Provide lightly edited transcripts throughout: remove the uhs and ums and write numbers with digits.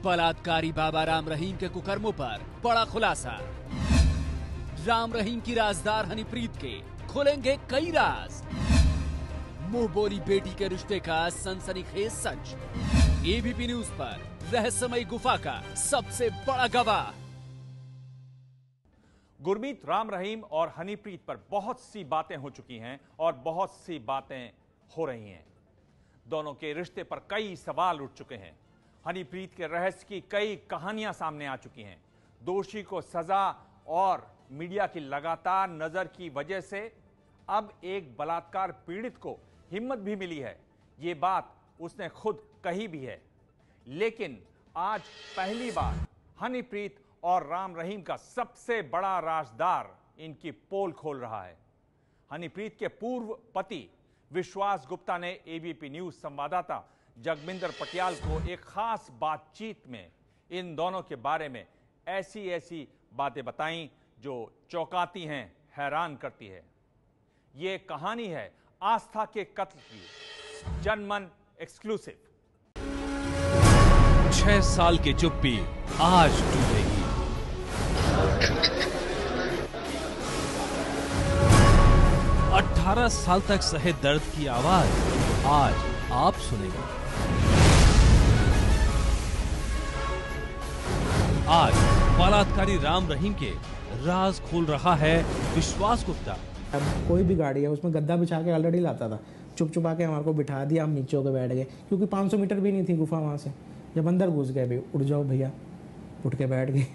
बलात्कारी बाबा राम रहीम के कुकर्मों पर बड़ा खुलासा। राम रहीम की राजदार हनीप्रीत के खुलेंगे कई राज। मुंह बोली बेटी के रिश्ते का सनसनीखेज सच। एबीपी न्यूज पर रहस्यमयी गुफा का सबसे बड़ा गवाह। गुरमीत, राम रहीम और हनीप्रीत पर बहुत सी बातें हो चुकी हैं और बहुत सी बातें हो रही हैं। दोनों के रिश्ते पर कई सवाल उठ चुके हैं। हनीप्रीत के रहस्य की कई कहानियां सामने आ चुकी हैं। दोषी को सजा और मीडिया की लगातार नजर की वजह से अब एक बलात्कार पीड़ित को हिम्मत भी मिली है। ये बात उसने खुद कही भी है। लेकिन आज पहली बार हनीप्रीत और राम रहीम का सबसे बड़ा राजदार इनकी पोल खोल रहा है। हनीप्रीत के पूर्व पति विश्वास गुप्ता ने एबीपी न्यूज संवाददाता जगमिंदर पटियाल को एक खास बातचीत में इन दोनों के बारे में ऐसी बातें बताईं जो चौंकाती हैं, हैरान करती है। ये कहानी है आस्था के कत्ल की। जनमन एक्सक्लूसिव। 6 साल की चुप्पी आज टूटेगी। 18 साल तक सहे दर्द की आवाज आज आप सुनेंगे। आज बलात्कारी राम रहीम के राज खोल रहा है विश्वास गुप्ता। अब कोई भी गाड़ी है उसमें गद्दा बिछा के ऑलरेडी लाता था। चुप चुपा के हमारे को बिठा दिया, हम नीचे होकर बैठ गए क्योंकि 500 मीटर भी नहीं थी गुफा वहां से। जब अंदर घुस गए, भाई उठ जाओ भैया, उठ के बैठ गए।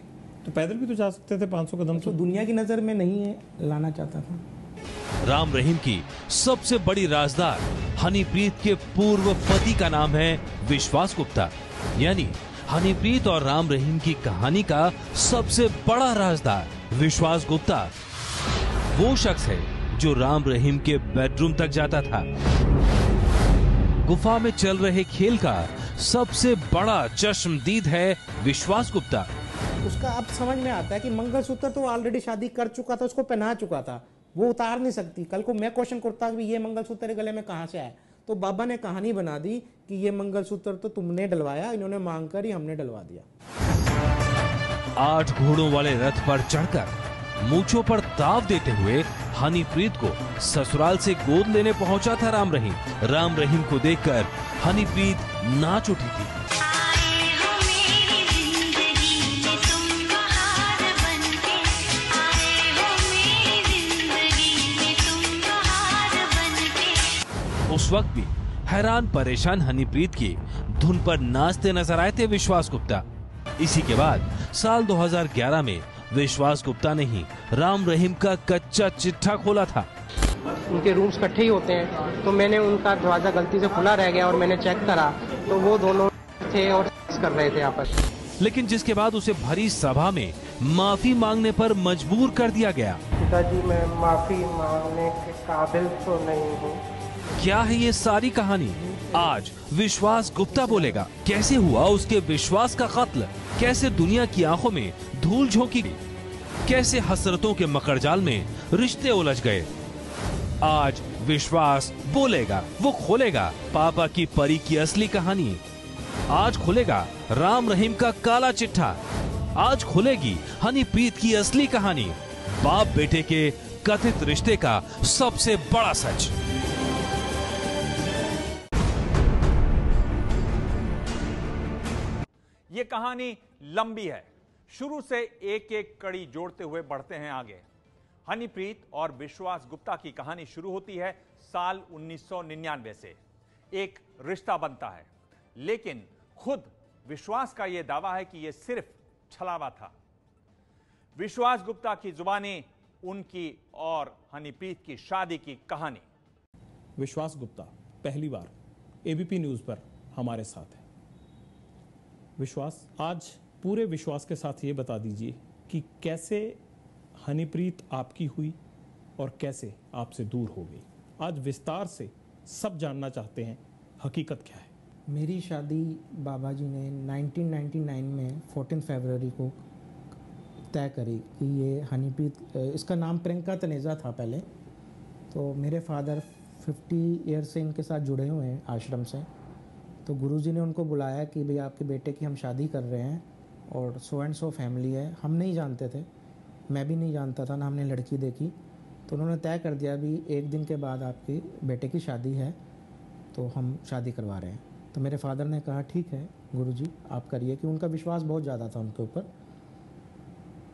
तो पैदल भी तो जा सकते थे 500 कदम। तो दुनिया की नजर में नहीं है, लाना चाहता था। राम रहीम की सबसे बड़ी राजदार हनीप्रीत के पूर्व पति का नाम है विश्वास गुप्ता। यानी हनीप्रीत और राम रहीम की कहानी का सबसे बड़ा राजदार विश्वास गुप्ता वो शख्स है जो राम रहीम के बेडरूम तक जाता था। गुफा में चल रहे खेल का सबसे बड़ा चश्मदीद है विश्वास गुप्ता। उसका अब समझ में आता है कि मंगलसूत्र तो ऑलरेडी शादी कर चुका था, उसको पहना चुका था, वो उतार नहीं सकती। कल को मैं क्वेश्चन करता कि ये मंगलसूत्र गले में कहां से आया, तो बाबा ने कहानी बना दी कि ये मंगलसूत्र तो तुमने डलवाया, इन्होंने मांग कर ही हमने डलवा दिया। 8 घोड़ों वाले रथ पर चढ़कर मूंछों पर ताव देते हुए हनीप्रीत को ससुराल से गोद लेने पहुंचा था राम रहीम। राम रहीम को देखकर हनीप्रीत नाच उठी थी। उस वक्त भी हैरान परेशान हनीप्रीत की धुन पर नाचते नजर आए थे विश्वास गुप्ता। इसी के बाद साल 2011 में विश्वास गुप्ता ने ही राम रहीम का कच्चा चिट्ठा खोला था। उनके रूम्स इकट्ठे ही होते हैं, तो मैंने उनका दरवाजा गलती से खुला रह गया और मैंने चेक करा तो वो दोनों थे और कर रहे थे आपस। लेकिन जिसके बाद उसे भरी सभा में माफी मांगने पर मजबूर कर दिया गया। पिताजी, मैं माफी मांगने के काबिल तो नहीं हूँ। क्या है ये सारी कहानी? आज विश्वास गुप्ता बोलेगा। कैसे हुआ उसके विश्वास का कत्ल, कैसे दुनिया की आंखों में धूल झोंकी गई, कैसे हसरतों के मकड़जाल में रिश्ते उलझ गए। आज विश्वास बोलेगा, वो खोलेगा पापा की परी की असली कहानी। आज खुलेगा राम रहीम का काला चिट्ठा। आज खुलेगी हनीप्रीत की असली कहानी, बाप बेटे के कथित रिश्ते का सबसे बड़ा सच। ये कहानी लंबी है। शुरू से एक एक कड़ी जोड़ते हुए बढ़ते हैं आगे। हनीप्रीत और विश्वास गुप्ता की कहानी शुरू होती है साल 1999 से। एक रिश्ता बनता है, लेकिन खुद विश्वास का यह दावा है कि यह सिर्फ छलावा था। विश्वास गुप्ता की जुबानी उनकी और हनीप्रीत की शादी की कहानी। विश्वास गुप्ता पहली बार एबीपी न्यूज पर हमारे साथ है। विश्वास, आज पूरे विश्वास के साथ ये बता दीजिए कि कैसे हनीप्रीत आपकी हुई और कैसे आपसे दूर हो गई। आज विस्तार से सब जानना चाहते हैं, हकीकत क्या है। मेरी शादी बाबा जी ने 1999 में 14 फरवरी को तय करी कि ये हनीप्रीत, इसका नाम प्रियंका तनेजा था पहले। तो मेरे फादर 50 ईयर से इनके साथ जुड़े हुए हैं आश्रम से। तो गुरुजी ने उनको बुलाया कि भाई आपके बेटे की हम शादी कर रहे हैं और सो एंड सो फैमिली है। हम नहीं जानते थे, मैं भी नहीं जानता था, ना हमने लड़की देखी। तो उन्होंने तय कर दिया भी 1 दिन के बाद आपकी बेटे की शादी है, तो हम शादी करवा रहे हैं। तो मेरे फादर ने कहा ठीक है गुरुजी आप करिए, कि उनका विश्वास बहुत ज़्यादा था उनके ऊपर।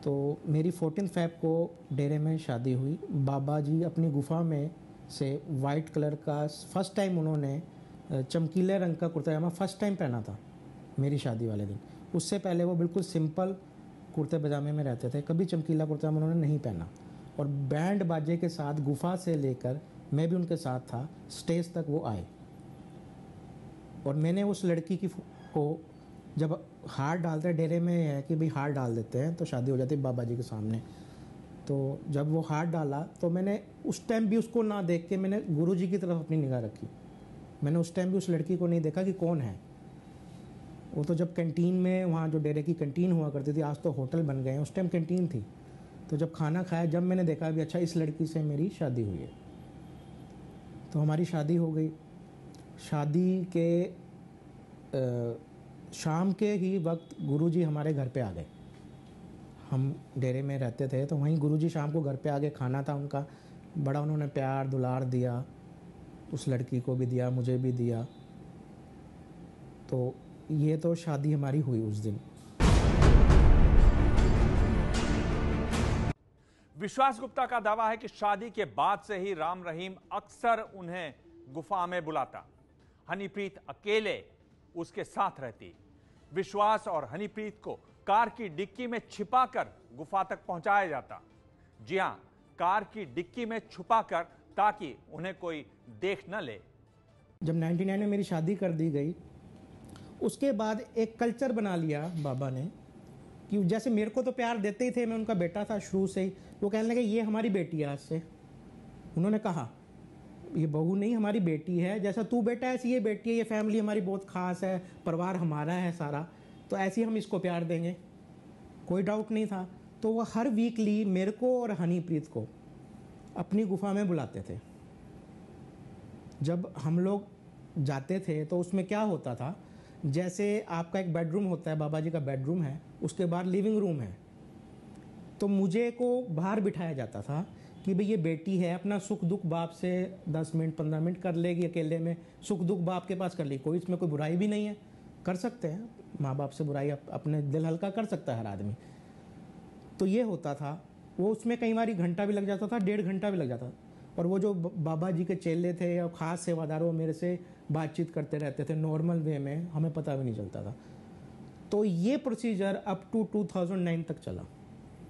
तो मेरी 14 फ़रवरी को डेरे में शादी हुई। बाबा जी अपनी गुफा में से वाइट कलर का फर्स्ट टाइम उन्होंने चमकीले रंग का कुर्ता जामा फर्स्ट टाइम पहना था मेरी शादी वाले दिन। उससे पहले वो बिल्कुल सिंपल कुर्ते पजामे में रहते थे, कभी चमकीला कुर्ता जामा उन्होंने नहीं पहना। और बैंड बाजे के साथ गुफा से लेकर मैं भी उनके साथ था, स्टेज तक वो आए। और मैंने उस लड़की को जब हार डालते हैं, डेरे में है कि भाई हार डाल देते हैं तो शादी हो जाती है बाबा जी के सामने। तो जब वो हार डाला तो मैंने उस टाइम भी उसको ना देख के मैंने गुरुजी की तरफ अपनी निगाह रखी। मैंने उस टाइम भी उस लड़की को नहीं देखा कि कौन है वो। तो जब कैंटीन में, वहाँ जो डेरे की कैंटीन हुआ करती थी, आज तो होटल बन गए हैं, उस टाइम कैंटीन थी। तो जब खाना खाया, जब मैंने देखा भी अच्छा इस लड़की से मेरी शादी हुई है, तो हमारी शादी हो गई। शादी के शाम के ही वक्त गुरुजी हमारे घर पे आ गए। हम डेरे में रहते थे तो वहीं गुरुजी शाम को घर पे आ गए। खाना था उनका, बड़ा उन्होंने प्यार दुलार दिया, उस लड़की को भी दिया, मुझे भी दिया। तो ये तो शादी हमारी हुई उस दिन। विश्वास गुप्ता का दावा है कि शादी के बाद से ही राम रहीम अक्सर उन्हें गुफा में बुलाता। हनीप्रीत अकेले उसके साथ रहती। विश्वास और हनीप्रीत को कार की डिक्की में छिपाकर गुफा तक पहुंचाया जाता। जी हां, कार की डिक्की में छुपाकर, ताकि उन्हें कोई देख न ले। जब 99 में मेरी शादी कर दी गई, उसके बाद एक कल्चर बना लिया बाबा ने कि जैसे मेरे को तो प्यार देते ही थे, मैं उनका बेटा था शुरू से ही। वो कहने लगे ये हमारी बेटी है आज से। उन्होंने कहा ये बहू नहीं, हमारी बेटी है, जैसा तू बेटा है ऐसी ये बेटी है, ये फैमिली हमारी बहुत खास है, परिवार हमारा है सारा, तो ऐसे ही हम इसको प्यार देंगे। कोई डाउट नहीं था। तो वो हर वीकली मेरे को और हनीप्रीत को अपनी गुफा में बुलाते थे। जब हम लोग जाते थे तो उसमें क्या होता था, जैसे आपका एक बेडरूम होता है, बाबा जी का बेडरूम है, उसके बाद लिविंग रूम है। तो मुझे को बाहर बिठाया जाता था कि भाई ये बेटी है, अपना सुख दुख बाप से 10 मिनट 15 मिनट कर लेगी अकेले में, सुख दुख बाप के पास कर ली, कोई इसमें कोई बुराई भी नहीं है, कर सकते हैं माँ बाप से बुराई, अपने दिल हल्का कर सकता है हर आदमी। तो ये होता था। वो उसमें कई बार घंटा भी लग जाता था, 1.5 घंटा भी लग जाता था। और वो जो बाबा जी के चेले थे और ख़ास सेवादार, वो मेरे से बातचीत करते रहते थे नॉर्मल वे में, हमें पता भी नहीं चलता था। तो ये प्रोसीजर अप टू 2009 तक चला।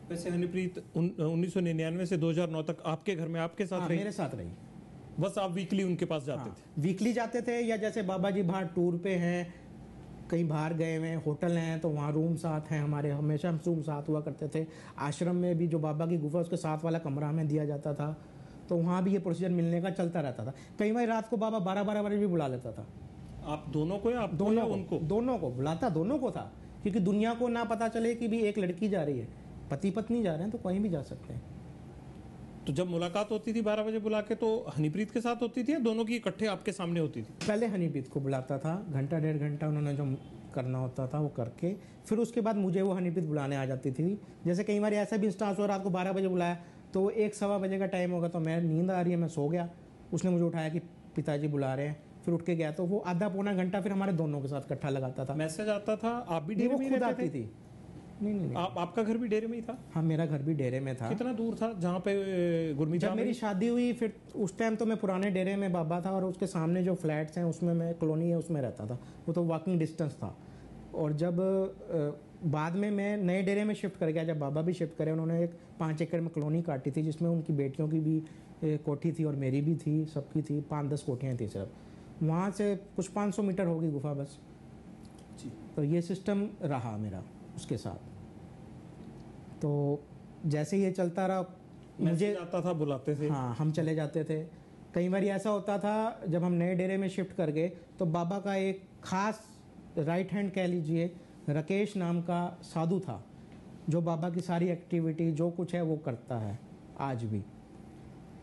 वैसे हनीप्रीत 1999 से 2009 तक आपके घर में आपके साथ रही? मेरे साथ रही। बस आप वीकली उनके पास जाते थे? वीकली जाते थे, या जैसे बाबा जी बाहर टूर पे हैं, कहीं बाहर गए हुए हैं, होटल हैं, तो वहाँ रूम साथ हैं हमारे, हमेशा हम रूम साथ हुआ करते थे। आश्रम में भी जो बाबा की गुफा उसके साथ वाला कमरा हमें दिया जाता था, तो वहाँ भी ये प्रोसीजर मिलने का चलता रहता था। कई बार रात को बाबा 12-12 बजे भी बुला लेता था। आप दोनों को या आप दोनों को? उनको? दोनों को बुलाता, दोनों को था, क्योंकि दुनिया को ना पता चले कि भी एक लड़की जा रही है, पति पत्नी जा रहे हैं तो कहीं भी जा सकते हैं। तो जब मुलाकात होती थी 12 बजे बुला के, तो हनीप्रीत के साथ होती थी या दोनों की इकट्ठे आपके सामने होती थी? पहले हनीप्रीत को बुलाता था, घंटा 1.5 घंटा उन्होंने जो करना होता था वो करके, फिर उसके बाद मुझे वो हनीप्रीत बुलाने आ जाती थी। जैसे कई बार ऐसा भी इंस्टांस हो, रात को 12 बजे बुलाया तो 1-1:15 बजे का टाइम होगा, तो मैं नींद आ रही है, मैं सो गया, उसने मुझे उठाया कि पिताजी बुला रहे हैं, फिर उठ के गया, तो वो आधा पौना घंटा फिर हमारे दोनों के साथ इकट्ठा लगाता था। मैसेज आता था? आप भी डेरे में खुद रहते आती थे? थी। नहीं। आपका घर भी डेरे में ही था? हाँ, मेरा घर भी डेरे में था। कितना दूर था जहाँ पे गुरमीत? जब मेरी शादी हुई फिर उस टाइम तो मैं पुराने डेरे में बाबा था, और उसके सामने जो फ्लैट्स हैं उसमें मैं, कॉलोनी है उसमें रहता था, वो तो वॉकिंग डिस्टेंस था। और जब बाद में मैं नए डेरे में शिफ्ट कर गया, जब बाबा भी शिफ्ट करे, उन्होंने एक 5 एकड़ में कॉलोनी काटी थी, जिसमें उनकी बेटियों की भी कोठी थी और मेरी भी थी, सबकी थी, 5-10 कोठियाँ थी सिर्फ। वहाँ से कुछ 500 मीटर होगी गुफा बस जी। तो ये सिस्टम रहा मेरा उसके साथ। तो जैसे ये चलता रहा, मुझे आता था, बुलाते थे? हाँ, हम चले जाते थे। कई बार ऐसा होता था, जब हम नए डेरे में शिफ्ट कर गए तो बाबा का एक खास राइट हैंड कह लीजिए, राकेश नाम का साधु था, जो बाबा की सारी एक्टिविटी जो कुछ है वो करता है आज भी।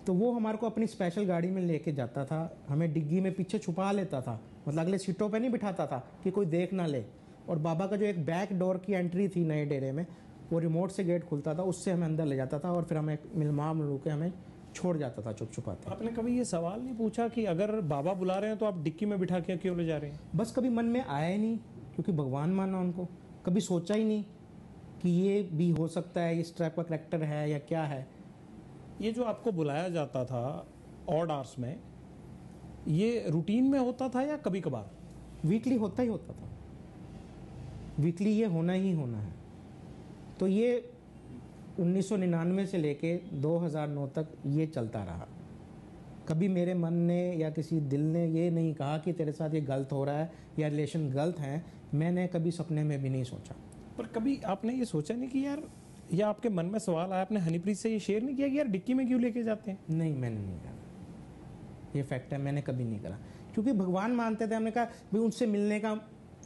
तो वो हमारे को अपनी स्पेशल गाड़ी में लेके जाता था, हमें डिग्गी में पीछे छुपा लेता था मतलब अगले सीटों पे नहीं बिठाता था कि कोई देख ना ले। और बाबा का जो एक बैक डोर की एंट्री थी नए डेरे में, वो रिमोट से गेट खुलता था, उससे हमें अंदर ले जाता था और फिर हमें मिलमा मिलू के हमें छोड़ जाता था चुप छुपाते। आपने कभी ये सवाल नहीं पूछा कि अगर बाबा बुला रहे हैं तो आप डिक्की में बिठा के क्यों ले जा रहे हैं? बस कभी मन में आया ही नहीं, क्योंकि भगवान माना उनको, कभी सोचा ही नहीं कि ये भी हो सकता है, इस टाइप का करैक्टर है या क्या है। ये जो आपको बुलाया जाता था ऑड आवर्स में, ये रूटीन में होता था या कभी कभार? वीकली होता ही होता था, वीकली ये होना ही होना है। तो ये 1999 से लेके 2009 तक ये चलता रहा। कभी मेरे मन ने या किसी दिल ने ये नहीं कहा कि तेरे साथ ये गलत हो रहा है या रिलेशन गलत है, मैंने कभी सपने में भी नहीं सोचा। पर कभी आपने ये सोचा नहीं कि यार, या आपके मन में सवाल आया, आपने हनीप्रीत से ये शेयर नहीं किया कि यार डिक्की में क्यों लेके जाते हैं? नहीं, मैंने नहीं करा, ये फैक्ट है, मैंने कभी नहीं करा। क्योंकि भगवान मानते थे, हमने कहा भाई उनसे मिलने का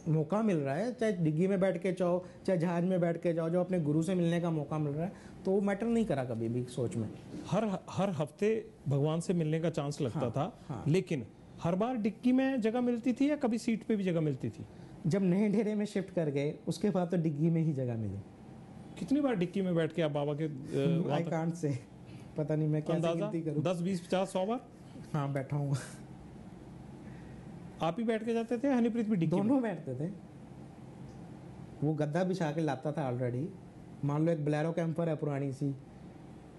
मौका मिल रहा है, चाहे डिग्गी में बैठ के जाओ, चाहे जहाज में बैठ के जाओ, जो अपने गुरु से मिलने का मौका मिल रहा है, तो वो मैटर नहीं करा कभी भी सोच में। हर हफ्ते भगवान से मिलने का चांस लगता था, लेकिन हर बार डिक्की में जगह मिलती थी या कभी सीट पे भी जगह मिलती थी? जब नए डेरे में शिफ्ट कर गए उसके बाद तो डिग्गी में ही जगह मिली। कितनी बार डिक्की में बैठ के आप बाबा के आई कांट से, पता नहीं मैं कैसे गिनती करूं। 10, 20, 50, 100 बार? हाँ, बैठा हूँ। आप ही बैठ के जाते थे, हनीप्रीत भी डिक्की? दोनों बैठते थे। वो गद्दा बिछा के लाता था ऑलरेडी। मान लो एक बोलेरो कैंपर है पुरानी सी,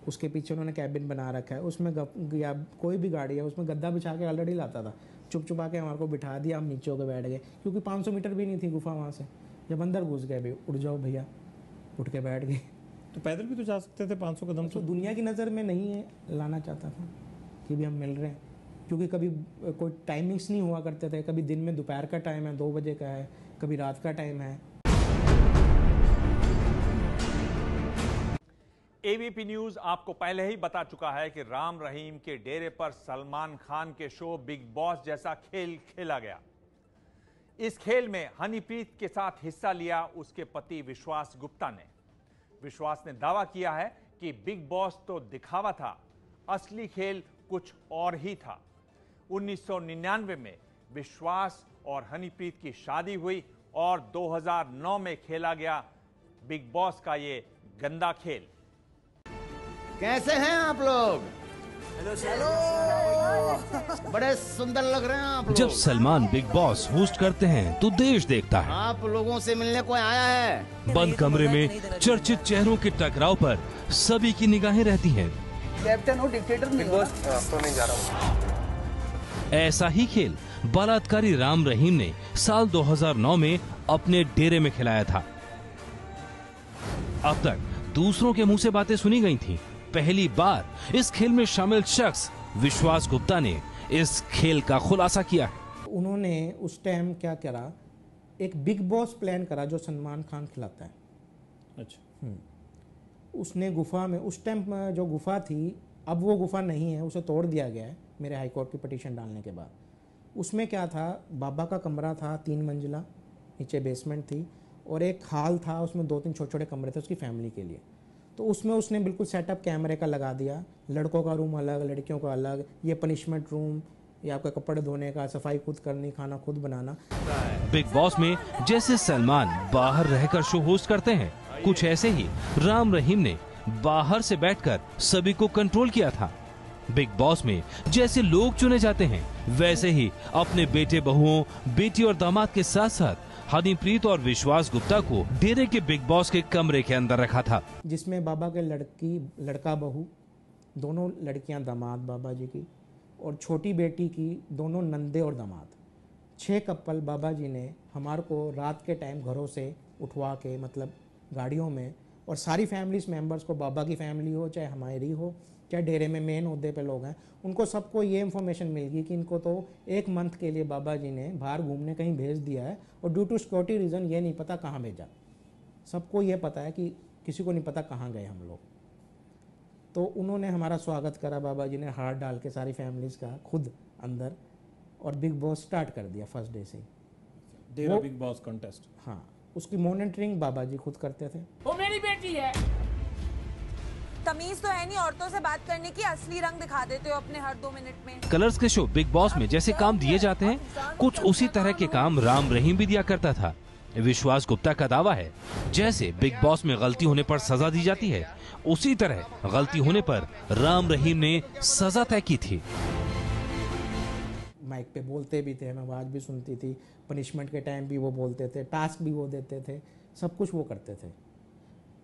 उसके पीछे उन्होंने कैबिन बना रखा है, उसमें या कोई भी गाड़ी है उसमें गद्दा बिछा के ऑलरेडी लाता था। चुप चुपा के हमारे को बिठा दिया, हम नीचे होकर बैठ गए, क्योंकि 500 मीटर भी नहीं थी गुफा वहाँ से। जब अंदर घुस गए, भाई उठ जाओ भैया, उठ के बैठ गए। तो पैदल भी तो जा सकते थे 500 कदम। तो दुनिया की नज़र में नहीं है, लाना चाहता था कि भी हम मिल रहे हैं, क्योंकि कभी कोई टाइमिंग्स नहीं हुआ करते थे। कभी दिन में दोपहर का टाइम है, 2 बजे का है, कभी रात का टाइम है। एबीपी न्यूज आपको पहले ही बता चुका है कि राम रहीम के डेरे पर सलमान खान के शो बिग बॉस जैसा खेल खेला गया। इस खेल में हनीप्रीत के साथ हिस्सा लिया उसके पति विश्वास गुप्ता ने। विश्वास ने दावा किया है कि बिग बॉस तो दिखावा था, असली खेल कुछ और ही था। 1999 में विश्वास और हनीप्रीत की शादी हुई और 2009 में खेला गया बिग बॉस का ये गंदा खेल। कैसे हैं आप लोग? हेलो, बड़े सुंदर लग रहे हैं आप लोग। जब सलमान बिग बॉस होस्ट करते हैं तो देश देखता है। आप लोगों से मिलने कोई आया है? बंद कमरे में चर्चित चेहरों के टकराव पर सभी की निगाहें रहती हैं। कैप्टन हो, डिक्टेटर नहीं हो। तो नहीं जा रहा। ऐसा ही खेल बलात्कारी राम रहीम ने साल 2009 में अपने डेरे में खिलाया था। अब तक दूसरों के मुंह से बातें सुनी गई थी। पहली बार इस खेल में शामिल शख्स विश्वास गुप्ता ने इस खेल का खुलासा किया है। उन्होंने उस टाइम क्या करा, एक बिग बॉस प्लान करा जो सलमान खान खिलाता है। अच्छा। उसने गुफा में, उस टाइम जो गुफा थी, अब वो गुफा नहीं है, उसे तोड़ दिया गया है मेरे हाई कोर्ट की पिटीशन डालने के बाद। उसमें क्या था, बाबा का कमरा था 3 मंजिला, नीचे बेसमेंट थी और एक हॉल था, उसमें 2-3 छोटे छोटे कमरे थे उसकी फैमिली के लिए। तो उसमें उसने बिल्कुल सेटअप कैमरे का लगा दिया, लड़कों का रूम अलग, लड़कियों का अलग, ये पनिशमेंट रूम, ये आपका कपड़े धोने का, सफाई खुद करनी, खाना खुद बनाना। बिग बॉस में जैसे सलमान बाहर रहकर शो होस्ट करते हैं, कुछ ऐसे ही राम रहीम ने बाहर से बैठकर सभी को कंट्रोल किया था। बिग बॉस में जैसे लोग चुने जाते हैं, वैसे ही अपने बेटे बहुओं, बेटी और दामाद के साथ साथ हनीप्रीत और विश्वास गुप्ता को डेरे के बिग बॉस के कमरे के अंदर रखा था, जिसमें बाबा के लड़का बहू, दोनों लड़कियां दामाद बाबा जी की, और छोटी बेटी की दोनों नंदे और दामाद। 6 कपल बाबा जी ने हमारे को रात के टाइम घरों से उठवा के, मतलब गाड़ियों में, और सारी फैमिलीज मेंबर्स को, बाबा की फैमिली हो चाहे हमारी हो, चाहे डेरे में मेन ओहदे पे लोग हैं, उनको सबको ये इन्फॉर्मेशन मिल गई कि इनको तो 1 मंथ के लिए बाबा जी ने बाहर घूमने कहीं भेज दिया है, और ड्यू टू सिक्योरिटी रीज़न ये नहीं पता कहाँ भेजा। सबको ये पता है कि किसी को नहीं पता कहाँ गए हम लोग। तो उन्होंने हमारा स्वागत करा, बाबा जी ने हाथ डाल के सारी फैमिलीज़ का खुद अंदर, और बिग बॉस स्टार्ट कर दिया फर्स्ट डे से। डेरा बिग बॉस कंटेस्ट। हाँ, उसकी मॉनिटरिंग बाबा जी खुद करते थे। वो मेरी बेटी है। तमीज तो है नहीं औरतों से बात करने की, असली रंग दिखा देते हो अपने हर 2 मिनट में। कलर्स के शो बिग बॉस में जैसे काम दिए जाते हैं, कुछ उसी तरह के काम राम रहीम भी दिया करता था। विश्वास गुप्ता का दावा है, जैसे बिग बॉस में गलती होने पर सजा दी जाती है, उसी तरह गलती होने पर राम रहीम ने सजा तय की थी। माइक पे बोलते भी थे, मैं आवाज भी सुनती थी, पनिशमेंट के टाइम भी वो बोलते थे, टास्क भी वो देते थे, सब कुछ वो करते थे।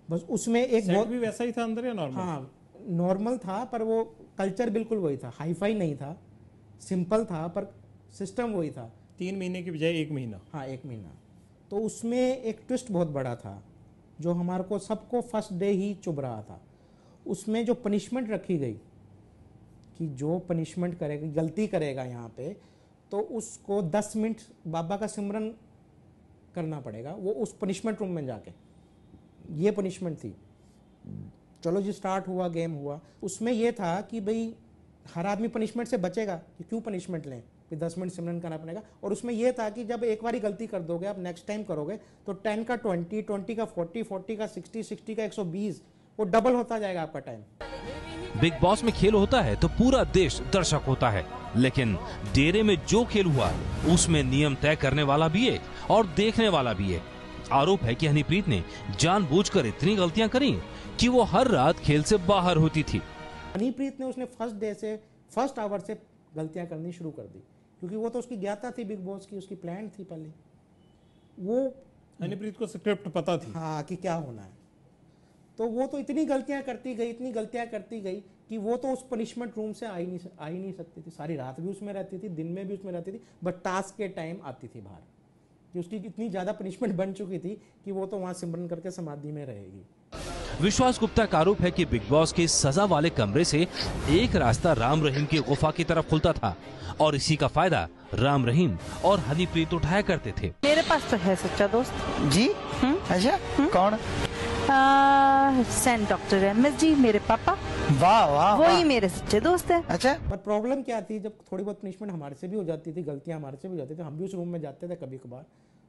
बस उसमें एक सेट भी वैसा ही था अंदर या नॉर्मल? हाँ, नॉर्मल था, पर वो कल्चर बिल्कुल वही था, हाई फाई नहीं था, सिंपल था, पर सिस्टम वही था। 3 महीने की बजाय 1 महीना। हाँ, 1 महीना। तो उसमें एक ट्विस्ट बहुत बड़ा था, जो हमारे को सबको फर्स्ट डे ही चुभ रहा था। उसमें जो पनिशमेंट रखी गई कि जो पनिशमेंट करेगा, गलती करेगा यहाँ पे, तो उसको 10 मिनट बाबा का सिमरन करना पड़ेगा, वो उस पनिशमेंट रूम में जाके। ये पनिशमेंट थी। चलो जी, स्टार्ट हुआ, गेम हुआ। उसमें ये था कि भाई हर आदमी पनिशमेंट से बचेगा कि क्यों पनिशमेंट लें, फिर 10 मिनट सिमरन करना पड़ेगा। और उसमें यह था कि जब एक बार गलती कर दोगे, आप नेक्स्ट टाइम करोगे तो 10 का 20, 20 का 40, 40 का 60, 60 का 120, वो डबल होता जाएगा आपका टाइम। बिग बॉस में खेल होता है तो पूरा देश दर्शक होता है, लेकिन डेरे में जो खेल हुआ उसमें नियम तय करने वाला भी एक और देखने वाला भी एक। आरोप है कि हनीप्रीत ने जानबूझकर इतनी गलतियां करी कि वो हर रात खेल से बाहर होती थी। हनीप्रीत ने उसने फर्स्ट डे से, फर्स्ट आवर से गलतियां करनी शुरू कर दी, क्योंकि वो तो उसकी ज्ञाता थी बिग बॉस की, उसकी प्लान थी पहले। वो हनीप्रीत को स्क्रिप्ट पता थी, हाँ, कि क्या होना है। तो वो तो इतनी गलतियां करती गई, इतनी गलतियां करती गई कि वो तो उस पनिशमेंट रूम से आ ही नहीं सकती थी। सारी रात भी उसमें रहती थी, दिन में भी उसमें रहती थी, बट टास्क के टाइम आती थी बाहर, कि उसकी इतनी ज्यादा पनिशमेंट बन चुकी थी कि वो तो वहां सिमरन करके समाधि में रहेगी। विश्वास गुप्ता का आरोप है कि बिग बॉस के सजा वाले कमरे से एक रास्ता राम रहीम की गुफा की तरफ खुलता था और इसी का फायदा राम रहीम और हनीप्रीत उठाया करते थे। मेरे पास तो है सच्चा दोस्त जी। अच्छा, कौन? सेंट डॉक्टर एमएस जी, मेरे पापा। वाह वाह, वही मेरे सच्चे दोस्त है। अच्छा, पर प्रॉब्लम क्या थी, जब थोड़ी बहुत पनिशमेंट हमारे से भी हो जाती थी, गलतियां हमारे से भी हो जाती थी, हम भी उस रूम में जाते थे कभी कभार,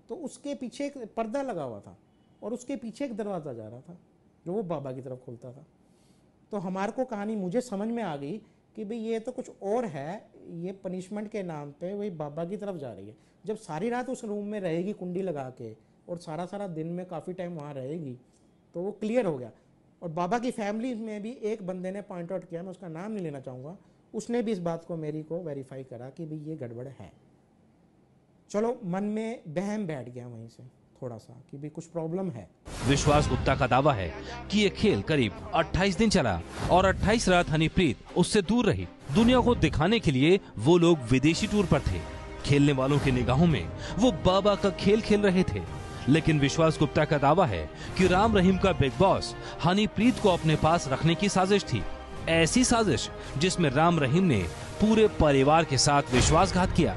तो उसके पीछे एक पर्दा लगा हुआ था और उसके पीछे एक दरवाजा जा रहा था जो वो बाबा की तरफ खुलता था। तो हमारे को कहानी मुझे समझ में आ गई कि भाई ये तो कुछ और है, ये पनिशमेंट के नाम पे वही बाबा की तरफ जा रही है। जब सारी रात उस रूम में रहेगी कुंडी लगा के और सारा दिन में काफ़ी टाइम वहाँ रहेगी, तो वो क्लियर हो गया। और बाबा की फैमिली में भी एक बंदे ने पॉइंट आउट किया, मैं उसका नाम नहीं लेना चाहूँगा, उसने भी इस बात को मेरी को वेरीफाई करा कि भाई ये गड़बड़ है। चलो, मन में बहम बैठ गया वहीं से थोड़ा सा कि भी कुछ प्रॉब्लम है। विश्वास गुप्ता का दावा है कि ये खेल करीब 28 दिन चला और 28 रात हनीप्रीत उससे दूर रही। दुनिया को दिखाने के लिए वो लोग विदेशी टूर पर थे। खेलने वालों की निगाहों में वो बाबा का खेल खेल रहे थे। लेकिन विश्वास गुप्ता का दावा है कि राम रहीम का बिग बॉस हनीप्रीत को अपने पास रखने की साजिश थी। ऐसी साजिश जिसमें राम रहीम ने पूरे परिवार के साथ विश्वासघात किया।